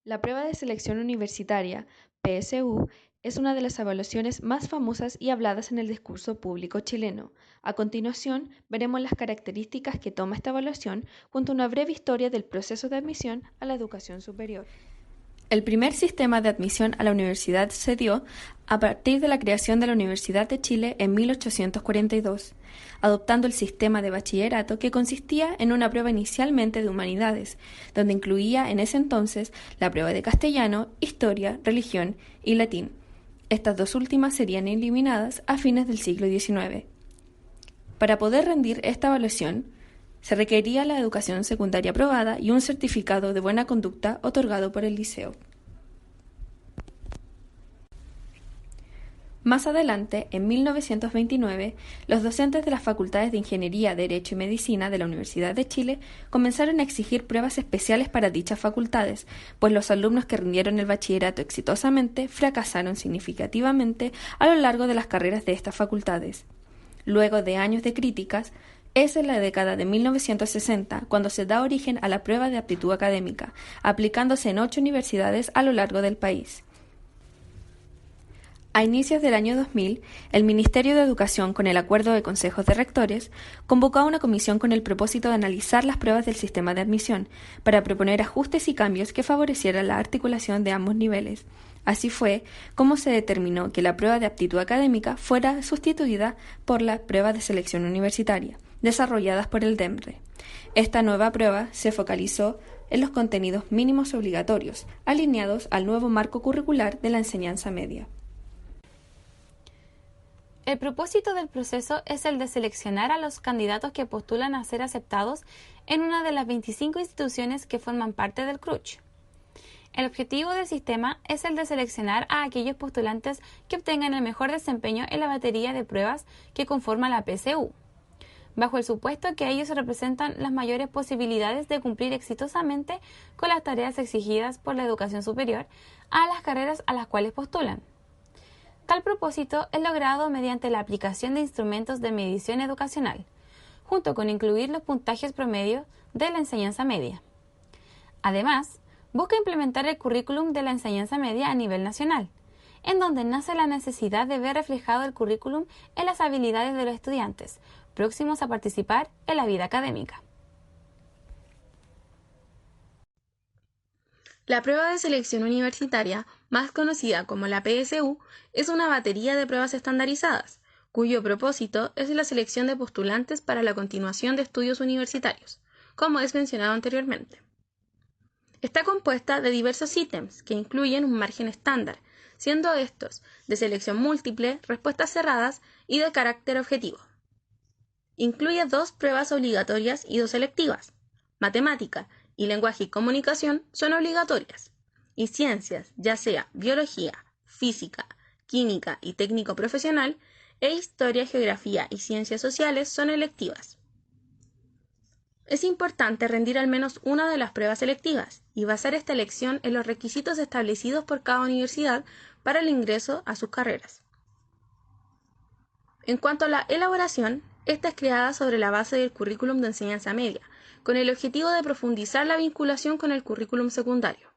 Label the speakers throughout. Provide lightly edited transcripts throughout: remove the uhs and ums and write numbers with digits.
Speaker 1: La prueba de selección universitaria, PSU, es una de las evaluaciones más famosas y habladas en el discurso público chileno. A continuación, veremos las características que toma esta evaluación junto a una breve historia del proceso de admisión a la educación superior. El primer sistema de admisión a la universidad se dio a partir de la creación de la Universidad de Chile en 1842, adoptando el sistema de bachillerato que consistía en una prueba inicialmente de humanidades, donde incluía en ese entonces la prueba de castellano, historia, religión y latín. Estas dos últimas serían eliminadas a fines del siglo XIX. Para poder rendir esta evaluación, se requería la educación secundaria aprobada y un certificado de buena conducta otorgado por el liceo. Más adelante, en 1929, los docentes de las facultades de Ingeniería, Derecho y Medicina de la Universidad de Chile comenzaron a exigir pruebas especiales para dichas facultades, pues los alumnos que rindieron el bachillerato exitosamente fracasaron significativamente a lo largo de las carreras de estas facultades. Luego de años de críticas, es en la década de 1960 cuando se da origen a la prueba de aptitud académica, aplicándose en 8 universidades a lo largo del país. A inicios del año 2000, el Ministerio de Educación, con el acuerdo de consejos de rectores, convocó a una comisión con el propósito de analizar las pruebas del sistema de admisión, para proponer ajustes y cambios que favorecieran la articulación de ambos niveles. Así fue como se determinó que la prueba de aptitud académica fuera sustituida por la prueba de selección universitaria, desarrolladas por el DEMRE. Esta nueva prueba se focalizó en los contenidos mínimos obligatorios, alineados al nuevo marco curricular de la enseñanza media.
Speaker 2: El propósito del proceso es el de seleccionar a los candidatos que postulan a ser aceptados en una de las 25 instituciones que forman parte del CRUCH. El objetivo del sistema es el de seleccionar a aquellos postulantes que obtengan el mejor desempeño en la batería de pruebas que conforma la PSU, bajo el supuesto que ellos representan las mayores posibilidades de cumplir exitosamente con las tareas exigidas por la educación superior a las carreras a las cuales postulan. Tal propósito es logrado mediante la aplicación de instrumentos de medición educacional, junto con incluir los puntajes promedio de la enseñanza media. Además, busca implementar el currículum de la enseñanza media a nivel nacional, en donde nace la necesidad de ver reflejado el currículum en las habilidades de los estudiantes, próximos a participar en la vida académica.
Speaker 3: La prueba de selección universitaria, más conocida como la PSU, es una batería de pruebas estandarizadas, cuyo propósito es la selección de postulantes para la continuación de estudios universitarios, como es mencionado anteriormente. Está compuesta de diversos ítems que incluyen un margen estándar, siendo estos de selección múltiple, respuestas cerradas y de carácter objetivo. Incluye 2 pruebas obligatorias y 2 selectivas. Matemática y lenguaje y comunicación son obligatorias, y ciencias, ya sea biología, física, química y técnico profesional, e historia, geografía y ciencias sociales son electivas. Es importante rendir al menos una de las pruebas selectivas y basar esta elección en los requisitos establecidos por cada universidad para el ingreso a sus carreras. En cuanto a la elaboración, esta es creada sobre la base del currículum de enseñanza media, con el objetivo de profundizar la vinculación con el currículum secundario.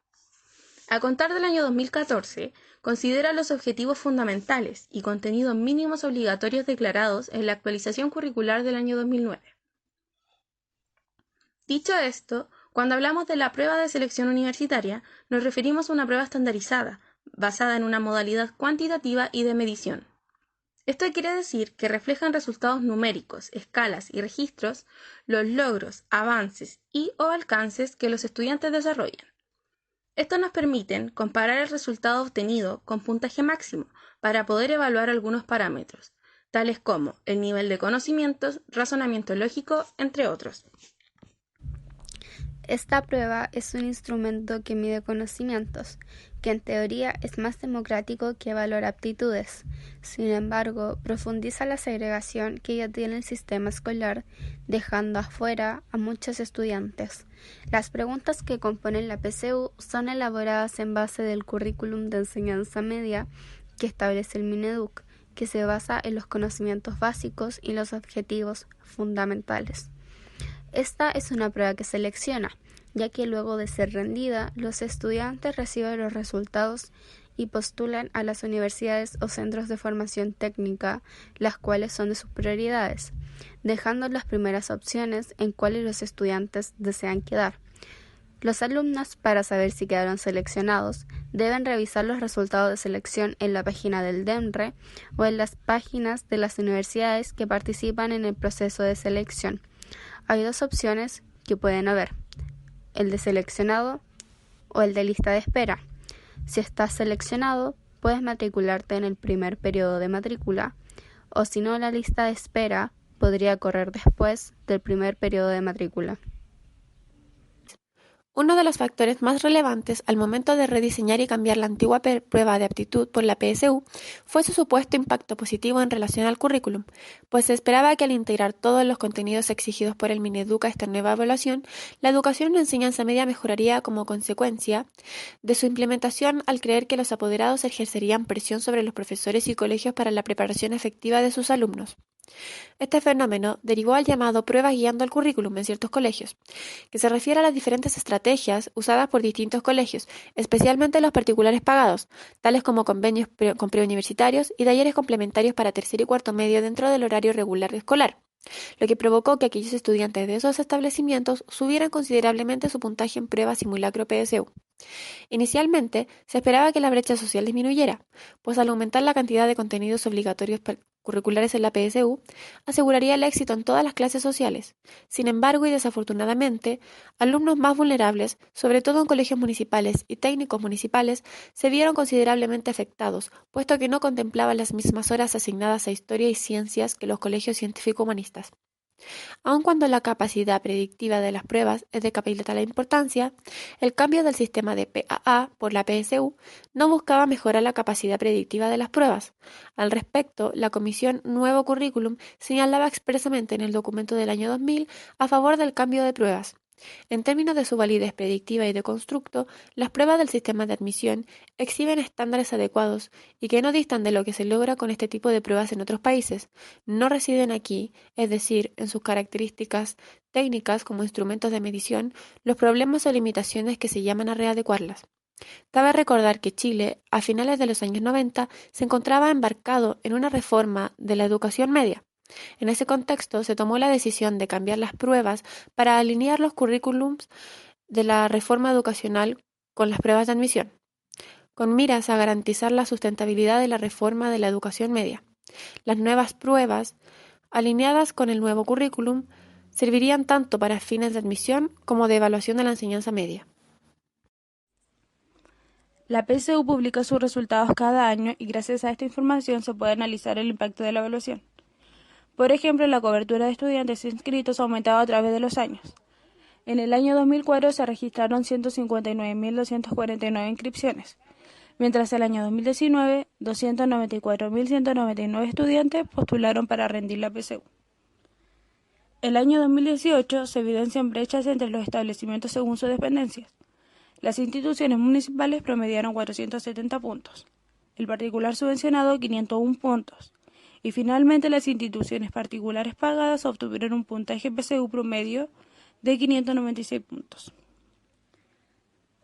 Speaker 3: A contar del año 2014, considera los objetivos fundamentales y contenidos mínimos obligatorios declarados en la actualización curricular del año 2009. Dicho esto, cuando hablamos de la prueba de selección universitaria, nos referimos a una prueba estandarizada, basada en una modalidad cuantitativa y de medición. Esto quiere decir que reflejan resultados numéricos, escalas y registros, los logros, avances y/o alcances que los estudiantes desarrollan. Esto nos permite comparar el resultado obtenido con puntaje máximo para poder evaluar algunos parámetros, tales como el nivel de conocimientos, razonamiento lógico, entre otros.
Speaker 4: Esta prueba es un instrumento que mide conocimientos, que en teoría es más democrático que valora aptitudes. Sin embargo, profundiza la segregación que ya tiene el sistema escolar, dejando afuera a muchos estudiantes. Las preguntas que componen la PSU son elaboradas en base del currículum de enseñanza media que establece el Mineduc, que se basa en los conocimientos básicos y los objetivos fundamentales. Esta es una prueba que selecciona, ya que luego de ser rendida, los estudiantes reciben los resultados y postulan a las universidades o centros de formación técnica, las cuales son de sus prioridades, dejando las primeras opciones en cuáles los estudiantes desean quedar. Los alumnos, para saber si quedaron seleccionados, deben revisar los resultados de selección en la página del DEMRE o en las páginas de las universidades que participan en el proceso de selección. Hay dos opciones que pueden haber: el de seleccionado o el de lista de espera. Si estás seleccionado, puedes matricularte en el primer periodo de matrícula, o si no, la lista de espera podría correr después del primer periodo de matrícula.
Speaker 5: Uno de los factores más relevantes al momento de rediseñar y cambiar la antigua prueba de aptitud por la PSU fue su supuesto impacto positivo en relación al currículum, pues se esperaba que al integrar todos los contenidos exigidos por el Mineduca a esta nueva evaluación, la educación en enseñanza media mejoraría como consecuencia de su implementación, al creer que los apoderados ejercerían presión sobre los profesores y colegios para la preparación efectiva de sus alumnos. Este fenómeno derivó al llamado pruebas guiando al currículum en ciertos colegios, que se refiere a las diferentes estrategias usadas por distintos colegios, especialmente los particulares pagados, tales como convenios con preuniversitarios y talleres complementarios para tercer y cuarto medio dentro del horario regular escolar, lo que provocó que aquellos estudiantes de esos establecimientos subieran considerablemente su puntaje en pruebas simulacro PSU. Inicialmente, se esperaba que la brecha social disminuyera, pues al aumentar la cantidad de contenidos obligatorios curriculares en la PSU, aseguraría el éxito en todas las clases sociales. Sin embargo, y desafortunadamente, alumnos más vulnerables, sobre todo en colegios municipales y técnicos municipales, se vieron considerablemente afectados, puesto que no contemplaban las mismas horas asignadas a historia y ciencias que los colegios científico-humanistas. Aun cuando la capacidad predictiva de las pruebas es de capital importancia, el cambio del sistema de PAA por la PSU no buscaba mejorar la capacidad predictiva de las pruebas. Al respecto, la Comisión Nuevo Currículum señalaba expresamente en el documento del año 2000 a favor del cambio de pruebas. En términos de su validez predictiva y de constructo, las pruebas del sistema de admisión exhiben estándares adecuados y que no distan de lo que se logra con este tipo de pruebas en otros países. No residen aquí, es decir, en sus características técnicas como instrumentos de medición, los problemas o limitaciones que se llaman a readecuarlas. Cabe recordar que Chile, a finales de los años 90, se encontraba embarcado en una reforma de la educación media. En ese contexto, se tomó la decisión de cambiar las pruebas para alinear los currículums de la reforma educacional con las pruebas de admisión, con miras a garantizar la sustentabilidad de la reforma de la educación media. Las nuevas pruebas, alineadas con el nuevo currículum, servirían tanto para fines de admisión como de evaluación de la enseñanza media.
Speaker 6: La PSU publica sus resultados cada año y gracias a esta información se puede analizar el impacto de la evaluación. Por ejemplo, la cobertura de estudiantes inscritos ha aumentado a través de los años. En el año 2004 se registraron 159.249 inscripciones, mientras el año 2019, 294.199 estudiantes postularon para rendir la PSU. El año 2018 se evidencian brechas entre los establecimientos según sus dependencias. Las instituciones municipales promediaron 470 puntos, el particular subvencionado 501 puntos, y finalmente las instituciones particulares pagadas obtuvieron un puntaje PSU promedio de 596 puntos.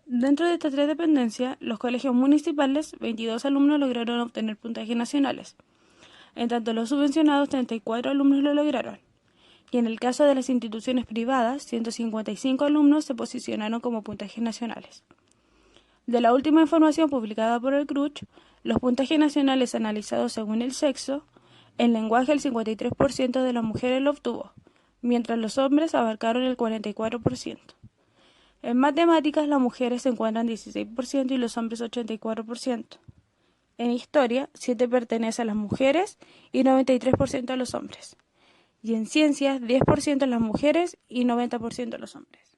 Speaker 6: Dentro de estas tres dependencias, los colegios municipales, 22 alumnos lograron obtener puntajes nacionales. En tanto, los subvencionados, 34 alumnos lo lograron. Y en el caso de las instituciones privadas, 155 alumnos se posicionaron como puntajes nacionales. De la última información publicada por el CRUCH, los puntajes nacionales analizados según el sexo, en lenguaje el 53% de las mujeres lo obtuvo, mientras los hombres abarcaron el 44%. En matemáticas las mujeres se encuentran 16% y los hombres 84%. En historia, 7% pertenece a las mujeres y 93% a los hombres. Y en ciencias, 10% a las mujeres y 90% a los hombres.